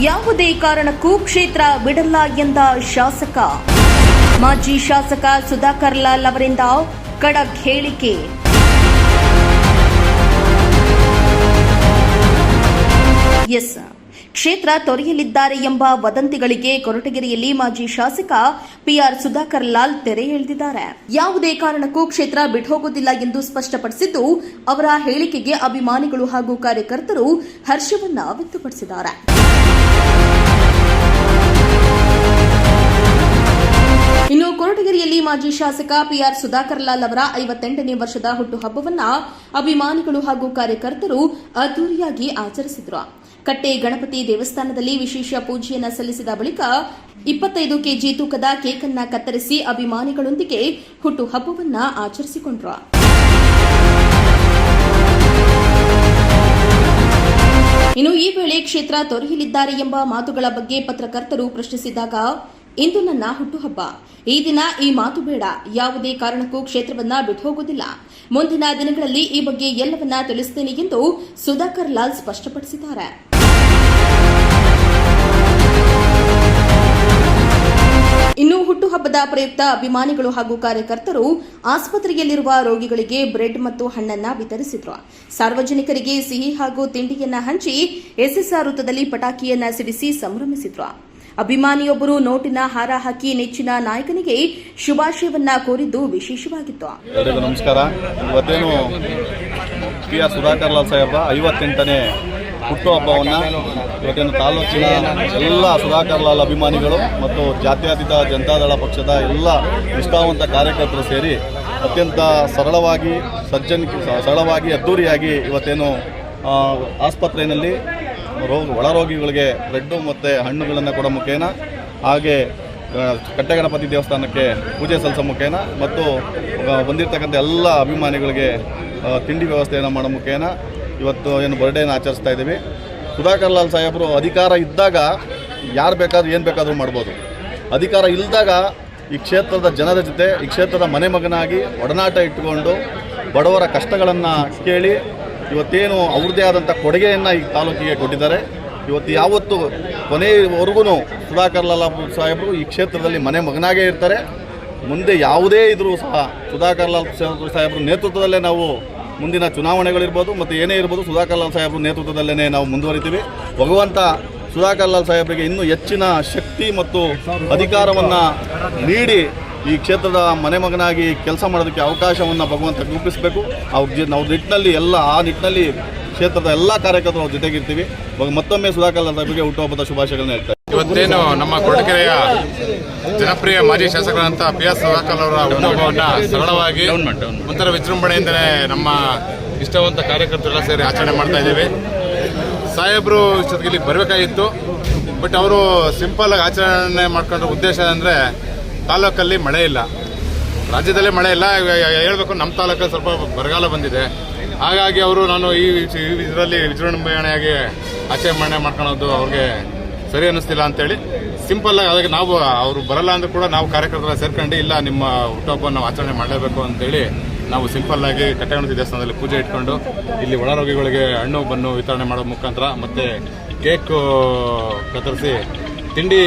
ಯಾವುದೇ ಕಾರಣಕ್ಕೂ ಕ್ಷೇತ್ರ ಬಿಡಲ್ಲ ಎಂದ ಶಾಸಕ. ಮಾಜಿ ಶಾಸಕ ಸುಧಾಕರ್ ಲಾಲ್ ಅವರಿಂದ ಖಡಕ್ ಹೇಳಿಕೆ. ಕ್ಷೇತ್ರ ತೊರೆಯಲಿದ್ದಾರೆ ಎಂಬ ವದಂತಿಗಳಿಗೆ ಕೊರಟಗೆರೆಯಲ್ಲಿ ಮಾಜಿ ಶಾಸಕ ಪಿಆರ್ ಸುಧಾಕರ್ ಲಾಲ್ ತೆರೆ ಎಳೆದಿದ್ದಾರೆ. ಯಾವುದೇ ಕಾರಣಕ್ಕೂ ಕ್ಷೇತ್ರ ಬಿಟ್ಟುಹೋಗುವುದಿಲ್ಲ ಎಂದು ಸ್ಪಷ್ಟಪಡಿಸಿದ್ದು, ಅವರ ಹೇಳಿಕೆಗೆ ಅಭಿಮಾನಿಗಳು ಹಾಗೂ ಕಾರ್ಯಕರ್ತರು ಹರ್ಷವನ್ನ ವ್ಯಕ್ತಪಡಿಸಿದ್ದಾರೆ. ಇನ್ನು ಕೊರಟಗೆರೆಯಲ್ಲಿ ಮಾಜಿ ಶಾಸಕ ಪಿಆರ್ ಸುಧಾಕರ್ ಲಾಲ್ ಅವರ 58ನೇ ವರ್ಷದ ಹುಟ್ಟುಹಬ್ಬವನ್ನು ಅಭಿಮಾನಿಗಳು ಹಾಗೂ ಕಾರ್ಯಕರ್ತರು ಅದ್ದೂರಿಯಾಗಿ ಆಚರಿಸಿದರು. ಕಟ್ಟೆ ಗಣಪತಿ ದೇವಸ್ಥಾನದಲ್ಲಿ ವಿಶೇಷ ಪೂಜೆಯನ್ನು ಸಲ್ಲಿಸಿದ ಬಳಿಕ 25 ಕೆಜಿ ತೂಕದ ಕೇಕ್ ಅನ್ನು ಕತ್ತರಿಸಿ ಅಭಿಮಾನಿಗಳೊಂದಿಗೆ ಹುಟ್ಟುಹಬ್ಬವನ್ನು ಆಚರಿಸಿಕೊಂಡರು. ಇನ್ನು ಈ ವೇಳೆ ಕ್ಷೇತ್ರ ತೊರೆಯಲಿದ್ದಾರೆ ಎಂಬ ಮಾತುಗಳ ಬಗ್ಗೆ ಪತ್ರಕರ್ತರು ಪ್ರಶ್ನಿಸಿದಾಗ, ಇಂದು ನನ್ನ ಹುಟ್ಟುಹಬ್ಬ, ಈ ದಿನ ಈ ಮಾತು ಬೇಡ, ಯಾವುದೇ ಕಾರಣಕ್ಕೂ ಕ್ಷೇತ್ರವನ್ನ ಬಿಟ್ಟುಹೋಗುವುದಿಲ್ಲ, ಮುಂದಿನ ದಿನಗಳಲ್ಲಿ ಈ ಬಗ್ಗೆ ಎಲ್ಲವನ್ನ ತಿಳಿಸುತ್ತೇನೆ ಎಂದು ಸುಧಾಕರ್ ಲಾಲ್ ಸ್ಪಷ್ಟಪಡಿಸಿದ್ದಾರೆ. ಇನ್ನು ಹುಟ್ಟುಹಬ್ಬದ ಪ್ರಯುಕ್ತ ಅಭಿಮಾನಿಗಳು ಹಾಗೂ ಕಾರ್ಯಕರ್ತರು ಆಸ್ಪತ್ರೆಯಲ್ಲಿರುವ ರೋಗಿಗಳಿಗೆ ಬ್ರೆಡ್ ಮತ್ತು ಹಣ್ಣನ್ನ ವಿತರಿಸಿದ್ರು. ಸಾರ್ವಜನಿಕರಿಗೆ ಸಿಹಿ ಹಾಗೂ ತಿಂಡಿಯನ್ನ ಹಂಚಿ ಎಸ್ಎಸ್ಆರ್ ವೃತ್ತದಲ್ಲಿ ಪಟಾಕಿಯನ್ನ ಸಿಡಿಸಿ ಸಂಭ್ರಮಿಸಿದ್ರು. ಅಭಿಮಾನಿಯೊಬ್ಬರು ನೋಟಿನ ಹಾರ ಹಾಕಿ ನೆಚ್ಚಿನ ನಾಯಕನಿಗೆ ಶುಭಾಶಯವನ್ನ ಕೋರಿದ್ದು ವಿಶೇಷವಾಗಿತ್ತು. ಎಲ್ಲರಿಗೂ ನಮಸ್ಕಾರ. ಇವತ್ತೇನು ಪಿಆರ್ ಸುಧಾಕರ್ ಲಾಲ್ ಸಾಹೇಬ್ರ 58ನೇ ಹುಟ್ಟುಹಬ್ಬವನ್ನು ಇವತ್ತೇನು ತಾಲೂಕಿನ ಎಲ್ಲ ಸುಧಾಕರ್ ಲಾಲ್ ಅಭಿಮಾನಿಗಳು ಮತ್ತು ಜಾತ್ಯತೀತ ಜನತಾದಳ ಪಕ್ಷದ ಎಲ್ಲ ನಿಷ್ಠಾವಂತ ಕಾರ್ಯಕರ್ತರು ಸೇರಿ ಅತ್ಯಂತ ಸರಳವಾಗಿ ಅದ್ದೂರಿಯಾಗಿ ಇವತ್ತೇನು ಆಸ್ಪತ್ರೆಯಲ್ಲಿ ಒಳರೋಗಿಗಳಿಗೆ ಬ್ರೆಡ್ಡು ಮತ್ತು ಹಣ್ಣುಗಳನ್ನು ಕೊಡೋ ಮುಖೇನ, ಹಾಗೆ ಕಟ್ಟೆಗಣಪತಿ ದೇವಸ್ಥಾನಕ್ಕೆ ಪೂಜೆ ಸಲ್ಲಿಸೋ ಮುಖೇನ ಮತ್ತು ಬಂದಿರತಕ್ಕಂಥ ಎಲ್ಲ ಅಭಿಮಾನಿಗಳಿಗೆ ತಿಂಡಿ ವ್ಯವಸ್ಥೆಯನ್ನು ಮಾಡೋ ಮುಖೇನ ಇವತ್ತು ಏನು ಬರ್ಡೇನ ಆಚರಿಸ್ತಾ ಇದ್ದೀವಿ. ಸುಧಾಕರ್ ಲಾಲ್ ಸಾಹೇಬರು ಅಧಿಕಾರ ಇದ್ದಾಗ ಯಾರು ಬೇಕಾದ್ರೂ ಏನು ಬೇಕಾದರೂ ಮಾಡ್ಬೋದು. ಅಧಿಕಾರ ಇಲ್ಲದಾಗ ಈ ಕ್ಷೇತ್ರದ ಜನರ ಜೊತೆ, ಈ ಕ್ಷೇತ್ರದ ಮನೆ ಮಗನಾಗಿ ಒಡನಾಟ ಇಟ್ಟುಕೊಂಡು ಬಡವರ ಕಷ್ಟಗಳನ್ನು ಕೇಳಿ ಇವತ್ತೇನು ಅವ್ರದ್ದೇ ಆದಂಥ ಕೊಡುಗೆಯನ್ನು ಈ ತಾಲೂಕಿಗೆ ಕೊಟ್ಟಿದ್ದಾರೆ. ಇವತ್ತು ಯಾವತ್ತು ಕೊನೆಯವರೆಗೂ ಸುಧಾಕರ್ ಲಾಲ್ ಸಾಹೇಬರು ಈ ಕ್ಷೇತ್ರದಲ್ಲಿ ಮನೆ ಮಗನಾಗೇ ಇರ್ತಾರೆ. ಮುಂದೆ ಯಾವುದೇ ಇದ್ರೂ ಸಹ ಸುಧಾಕರ್ ಲಾಲ್ ಸಾಹೇಬರ ನೇತೃತ್ವದಲ್ಲೇ ನಾವು ಮುಂದಿನ ಚುನಾವಣೆಗಳಿರ್ಬೋದು ಮತ್ತು ಏನೇ ಇರ್ಬೋದು, ಸುಧಾಕರ್ ಲಾಲ್ ಸಾಹೇಬರ ನೇತೃತ್ವದಲ್ಲೇ ನಾವು ಮುಂದುವರಿತೀವಿ. ಭಗವಂತ ಸುಧಾಕರ್ ಲಾಲ್ ಸಾಹೇಬರಿಗೆ ಇನ್ನೂ ಹೆಚ್ಚಿನ ಶಕ್ತಿ ಮತ್ತು ಅಧಿಕಾರವನ್ನು ನೀಡಿ ಈ ಕ್ಷೇತ್ರದ ಮನೆ ಮಗನಾಗಿ ಕೆಲಸ ಮಾಡೋದಕ್ಕೆ ಅವಕಾಶವನ್ನು ಭಗವಂತ ರೂಪಿಸಬೇಕು. ನಾವು ನಿಟ್ಟಿನಲ್ಲಿ ಆ ನಿಟ್ಟಿನಲ್ಲಿ ಕ್ಷೇತ್ರದ ಎಲ್ಲ ಕಾರ್ಯಕರ್ತರು ಅವ್ರ ಜೊತೆಗಿರ್ತೀವಿ. ಮತ್ತೊಮ್ಮೆ ಸುಧಾಕರ್ ಲಾಲ್ ಸಾಹೇಬರಿಗೆ ಹುಟ್ಟುಹಬ್ಬದ ಶುಭಾಶಯಗಳನ್ನ ಹೇಳ್ತಾರೆ. ಇವತ್ತೇನು ನಮ್ಮ ಕೊರಟಗೆರೆಯ ಜನಪ್ರಿಯ ಮಾಜಿ ಶಾಸಕರಂತ ಪಿಆರ್ ಸುಧಾಕರ್ ಅವರ ಹುಟ್ಟುಹಬ್ಬವನ್ನು ಸರಳವಾಗಿ ಒಂಥರ ವಿಜೃಂಭಣೆಯಿಂದಲೇ ನಮ್ಮ ಇಷ್ಟವಂತ ಕಾರ್ಯಕರ್ತರೆಲ್ಲ ಸೇರಿ ಆಚರಣೆ ಮಾಡ್ತಾ ಇದ್ದೀವಿ. ಸಾಹೇಬರು ಇಷ್ಟೊತ್ತಿಗೆ ಬರಬೇಕಾಗಿತ್ತು, ಬಟ್ ಅವರು ಸಿಂಪಲ್ ಆಗಿ ಆಚರಣೆ ಮಾಡ್ಕೊಂಡ್ರ ಉದ್ದೇಶ ಅಂದರೆ ತಾಲೂಕಲ್ಲಿ ಮಳೆ ಇಲ್ಲ, ರಾಜ್ಯದಲ್ಲೇ ಮಳೆ ಇಲ್ಲ. ಹೇಳಬೇಕು, ನಮ್ಮ ತಾಲೂಕಲ್ಲಿ ಸ್ವಲ್ಪ ಬರಗಾಲ ಬಂದಿದೆ. ಹಾಗಾಗಿ ಅವರು ನಾನು ಈ ಇದರಲ್ಲಿ ವಿಜೃಂಭಣೆಯಾಗಿ ಆಚರಣೆ ಮಾಡ್ಕೊಳ್ಳೋದು ಅವ್ರಿಗೆ ಸರಿ ಅನ್ನಿಸ್ತಿಲ್ಲ ಅಂತೇಳಿ ಸಿಂಪಲ್ ಆಗಿ ಅದಕ್ಕೆ ನಾವು ಅವರು ಬರಲ್ಲ ಅಂದ್ರೂ ಕೂಡ ನಾವು ಕಾರ್ಯಕರ್ತರ ಸೇರ್ಕೊಂಡು ಇಲ್ಲ ನಿಮ್ಮ ಹುಟ್ಟುಹಬ್ಬವನ್ನು ನಾವು ಆಚರಣೆ ಮಾಡಲೇಬೇಕು ಅಂತೇಳಿ ನಾವು ಸಿಂಪಲ್ ಆಗಿ ಕಟ್ಟೆಗಣಪತಿ ದೇವಸ್ಥಾನದಲ್ಲಿ ಪೂಜೆ ಇಟ್ಕೊಂಡು ಇಲ್ಲಿ ಒಳರೋಗಿಗಳಿಗೆ ಹಣ್ಣು ಬನ್ನು ವಿತರಣೆ ಮಾಡೋ ಮುಖಾಂತರ ಮತ್ತು ಕೇಕ್ ಕತ್ತರಿಸಿ ತಿಂಡಿ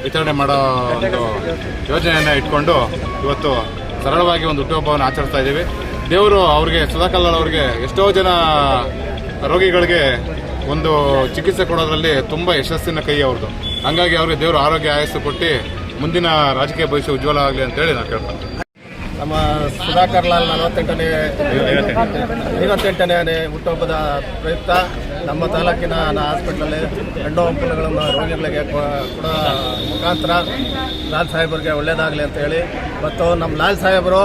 ವಿತರಣೆ ಮಾಡೋ ಒಂದು ಯೋಜನೆಯನ್ನು ಇಟ್ಕೊಂಡು ಇವತ್ತು ಸರಳವಾಗಿ ಒಂದು ಹುಟ್ಟುಹಬ್ಬವನ್ನು ಆಚರಿಸ್ತಾ ಇದ್ದೀವಿ. ದೇವರು ಅವ್ರಿಗೆ, ಸುಧಾಕರ್ ಲಾಲ್ ಅವ್ರಿಗೆ ಎಷ್ಟೋ ಜನ ರೋಗಿಗಳಿಗೆ ಒಂದು ಚಿಕಿತ್ಸೆ ಕೊಡೋದ್ರಲ್ಲಿ ತುಂಬ ಯಶಸ್ಸಿನ ಕೈ ಅವ್ರದ್ದು. ಹಂಗಾಗಿ ಅವ್ರಿಗೆ ದೇವರು ಆರೋಗ್ಯ ಆಯಸ್ಸು ಕೊಟ್ಟು ಮುಂದಿನ ರಾಜಕೀಯ ಭವಿಷ್ಯ ಉಜ್ವಲ ಆಗಲಿ ಅಂತೇಳಿ ನಾನು ಕೇಳ್ತೇನೆ. ನಮ್ಮ ಸುಧಾಕರ್ ಲಾಲ್ 58ನೇ ಹುಟ್ಟುಹಬ್ಬದ ಪ್ರಯುಕ್ತ ನಮ್ಮ ತಾಲೂಕಿನ ಹಾಸ್ಪಿಟ್ಲಲ್ಲಿ ಹಣ್ಣು ಹಂಪಲುಗಳನ್ನು ರೋಗಿಗಳಿಗೆ ಕೊಡೋ ಮುಖಾಂತರ ಲಾಲ್ ಸಾಹೇಬರಿಗೆ ಒಳ್ಳೆಯದಾಗಲಿ ಅಂತ ಹೇಳಿ, ಮತ್ತು ನಮ್ಮ ಲಾಲ್ ಸಾಹೇಬರು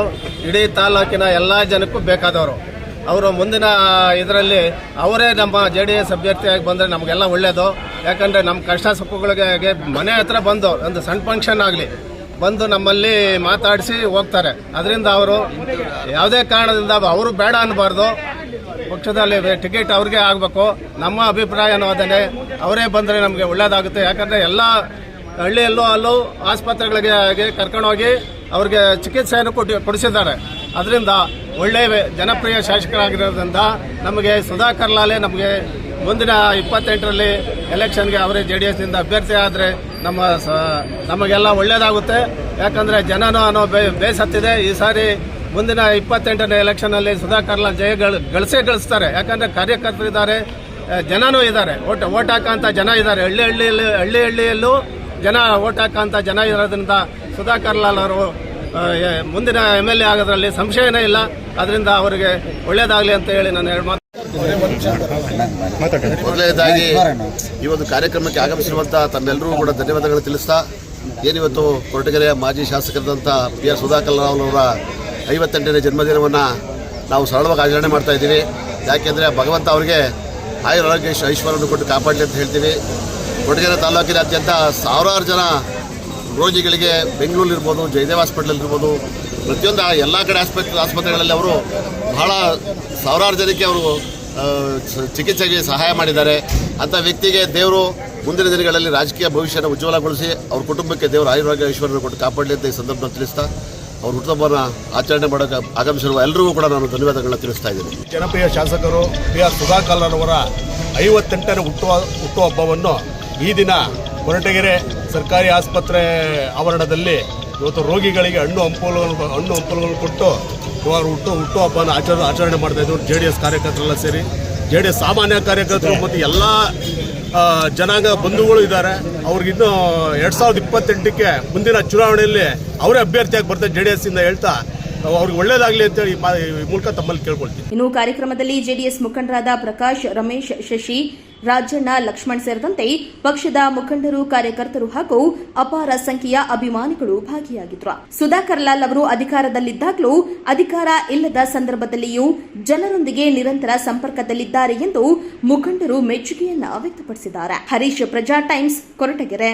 ಇಡೀ ತಾಲೂಕಿನ ಎಲ್ಲ ಜನಕ್ಕೂ ಬೇಕಾದವರು. ಅವರು ಮುಂದಿನ ಇದರಲ್ಲಿ ಅವರೇ ನಮ್ಮ JDS ಅಭ್ಯರ್ಥಿಯಾಗಿ ಬಂದರೆ ನಮಗೆಲ್ಲ ಒಳ್ಳೆಯದು. ಯಾಕಂದರೆ ನಮ್ಮ ಕಷ್ಟ ಸುಖಗಳಿಗೆ ಮನೆ ಹತ್ರ ಬಂದು ಒಂದು ಸಣ್ಣ ಫಂಕ್ಷನ್ ಆಗಲಿ ಬಂದು ನಮ್ಮಲ್ಲಿ ಮಾತಾಡಿಸಿ ಹೋಗ್ತಾರೆ. ಅದರಿಂದ ಅವರು ಯಾವುದೇ ಕಾರಣದಿಂದ ಅವರು ಬೇಡ ಅನ್ನಬಾರ್ದು, ಪಕ್ಷದಲ್ಲಿ ಟಿಕೆಟ್ ಅವ್ರಿಗೆ ಆಗಬೇಕು. ನಮ್ಮ ಅಭಿಪ್ರಾಯನೂ ಅದನ್ನೇ, ಅವರೇ ಬಂದರೆ ನಮಗೆ ಒಳ್ಳೆಯದಾಗುತ್ತೆ. ಯಾಕಂದರೆ ಎಲ್ಲ ಹಳ್ಳಿಯಲ್ಲೂ ಅಲ್ಲೂ ಆಸ್ಪತ್ರೆಗಳಿಗೆ ಕರ್ಕೊಂಡೋಗಿ ಅವ್ರಿಗೆ ಚಿಕಿತ್ಸೆಯನ್ನು ಕೊಡಿಸಿದ್ದಾರೆ. ಅದರಿಂದ ಒಳ್ಳೆಯ ಜನಪ್ರಿಯ ಶಾಸಕರಾಗಿರೋದ್ರಿಂದ ನಮಗೆ ಸುಧಾಕರ್ ಲಾಲೇ ನಮಗೆ ಮುಂದಿನ 28ರಲ್ಲಿ ಎಲೆಕ್ಷನ್ಗೆ ಅವರೇ JDSನಿಂದ ಅಭ್ಯರ್ಥಿ ಆದರೆ ನಮಗೆಲ್ಲ ಒಳ್ಳೆಯದಾಗುತ್ತೆ. ಯಾಕಂದರೆ ಜನನೂ ಅನ್ನೋ ಬೇಸ್ ಹತ್ತಿದೆ. ಈ ಸಾರಿ ಮುಂದಿನ 28ನೇ ಎಲೆಕ್ಷನಲ್ಲಿ ಸುಧಾಕರ್ ಲಾಲ್ ಜಯ ಗಳಿಸ್ತಾರೆ. ಯಾಕಂದರೆ ಕಾರ್ಯಕರ್ತರಿದ್ದಾರೆ, ಜನನೂ ಇದ್ದಾರೆ, ಓಟ್ ಹಾಕೋಂಥ ಜನ ಇದ್ದಾರೆ. ಹಳ್ಳಿಯಲ್ಲೂ ಜನ ಓಟ್ ಹಾಕೋಂಥ ಜನ ಇರೋದ್ರಿಂದ ಸುಧಾಕರ್ ಲಾಲ್ ಅವರು ಮುಂದಿನ MLA ಆಗೋದ್ರಲ್ಲಿ ಸಂಶಯನೇ ಇಲ್ಲ. ಅದರಿಂದ ಅವರಿಗೆ ಒಳ್ಳೆಯದಾಗಲಿ ಅಂತ ಹೇಳಿ ನಾನು ಎರಡು ಮಾತು. ಮೊದಲನೇದಾಗಿ ಈ ಒಂದು ಕಾರ್ಯಕ್ರಮಕ್ಕೆ ಆಗಮಿಸಿರುವಂಥ ತಮ್ಮೆಲ್ಲರೂ ಕೂಡ ಧನ್ಯವಾದಗಳು ತಿಳಿಸ್ತಾ, ಏನಿವತ್ತು ಕೊರಟಗೆರೆಯ ಮಾಜಿ ಶಾಸಕರಾದಂಥ PR ಸುಧಾಕರ್ ಲಾಲ್ ಅವರ 58ನೇ ಜನ್ಮದಿನವನ್ನು ನಾವು ಸರಳವಾಗಿ ಆಚರಣೆ ಮಾಡ್ತಾ ಇದ್ದೀವಿ. ಯಾಕೆಂದರೆ ಭಗವಂತ ಅವರಿಗೆ ಆಯುರಾರೋಗ್ಯ ಐಶ್ವರ್ಯವನ್ನು ಕೊಟ್ಟು ಕಾಪಾಡಲಿ ಅಂತ ಹೇಳ್ತೀವಿ. ಕೊರಟಗೆರೆ ತಾಲೂಕಿನಾದ್ಯಂತ ಸಾವಿರಾರು ಜನ ರೋಗಿಗಳಿಗೆ ಬೆಂಗಳೂರಿರ್ಬೋದು, ಜಯದೇವ್ ಹಾಸ್ಪಿಟಲ್ ಇರ್ಬೋದು, ಪ್ರತಿಯೊಂದು ಎಲ್ಲ ಕಡೆ ಆಸ್ಪತ್ರೆಗಳಲ್ಲಿ ಅವರು ಬಹಳ ಸಾವಿರಾರು ಜನಕ್ಕೆ ಅವರು ಚಿಕಿತ್ಸೆಗೆ ಸಹಾಯ ಮಾಡಿದ್ದಾರೆ. ಅಂಥ ವ್ಯಕ್ತಿಗೆ ದೇವರು ಮುಂದಿನ ದಿನಗಳಲ್ಲಿ ರಾಜಕೀಯ ಭವಿಷ್ಯನ ಉಜ್ವಲಗೊಳಿಸಿ ಅವ್ರ ಕುಟುಂಬಕ್ಕೆ ದೇವರು ಆಯುರಾರೋಗ್ಯ ಐಶ್ವರ್ಯವನ್ನು ಕೊಟ್ಟು ಕಾಪಾಡಲಿ ಅಂತ ಈ ಸಂದರ್ಭದಲ್ಲಿ ತಿಳಿಸ್ತಾ, ಅವ್ರ ಹುಟ್ಟುಹಬ್ಬವನ್ನು ಆಚರಣೆ ಮಾಡೋಕ್ಕೆ ಆಗಮಿಸಿರುವ ಎಲ್ಲರಿಗೂ ಕೂಡ ನಾನು ಧನ್ಯವಾದಗಳನ್ನ ತಿಳಿಸ್ತಾ ಇದ್ದೀನಿ. ಜನಪ್ರಿಯ ಶಾಸಕರು PR ಸುಧಾಕರ್ ಲಾಲ್ ಅವರ 58ನೇ ಹುಟ್ಟುಹಬ್ಬವನ್ನು ಈ ದಿನ ಕೊರಟಗೆರೆ ಸರ್ಕಾರಿ ಆಸ್ಪತ್ರೆ ಆವರಣದಲ್ಲಿ ಇವತ್ತು ರೋಗಿಗಳಿಗೆ ಹಣ್ಣು ಹಂಪಲುಗಳನ್ನು ಕೊಟ್ಟು ಇವಾಗ ಹುಟ್ಟುಹಬ್ಬನ ಆಚರಣೆ ಮಾಡ್ತಾ ಇದ್ರು. JDS ಕಾರ್ಯಕರ್ತರೆಲ್ಲ ಸೇರಿ, JDS ಸಾಮಾನ್ಯ ಕಾರ್ಯಕರ್ತರು ಮತ್ತು ಎಲ್ಲ ಜನಾಂಗ ಬಂಧುಗಳು ಇದ್ದಾರೆ. ಅವ್ರಿಗಿನ್ನೂ 2028ಕ್ಕೆ ಮುಂದಿನ ಚುನಾವಣೆಯಲ್ಲಿ ಅವರೇ ಅಭ್ಯರ್ಥಿಯಾಗಿ ಬರ್ತಾರೆ JDS ಇಂದ ಹೇಳ್ತಾ ಅವ್ರಿಗೆ ಒಳ್ಳೇದಾಗಲಿ ಅಂತೇಳಿ ಈ ಮೂಲಕ ತಮ್ಮಲ್ಲಿ ಕೇಳ್ಕೊಳ್ತೀನಿ. ಇನ್ನು ಕಾರ್ಯಕ್ರಮದಲ್ಲಿ JDS ಮುಖಂಡರಾದ ಪ್ರಕಾಶ್, ರಮೇಶ್, ಶಶಿ, ರಾಜಣ್ಣ, ಲಕ್ಷ್ಮಣ್ ಸೇರಿದಂತೆ ಪಕ್ಷದ ಮುಖಂಡರು, ಕಾರ್ಯಕರ್ತರು ಹಾಗೂ ಅಪಾರ ಸಂಖ್ಯೆಯ ಅಭಿಮಾನಿಗಳು ಭಾಗಿಯಾಗಿದ್ರು. ಸುಧಾಕರ್ ಲಾಲ್ ಅವರು ಅಧಿಕಾರದಲ್ಲಿದ್ದಾಗಲೂ, ಅಧಿಕಾರ ಇಲ್ಲದ ಸಂದರ್ಭದಲ್ಲಿಯೂ ಜನರೊಂದಿಗೆ ನಿರಂತರ ಸಂಪರ್ಕದಲ್ಲಿದ್ದಾರೆ ಎಂದು ಮುಖಂಡರು ಮೆಚ್ಚುಗೆಯನ್ನ ವ್ಯಕ್ತಪಡಿಸಿದ್ದಾರೆ. ಹರೀಶ್, ಪ್ರಜಾ ಟೈಮ್ಸ್, ಕೊರಟಗೆರೆ.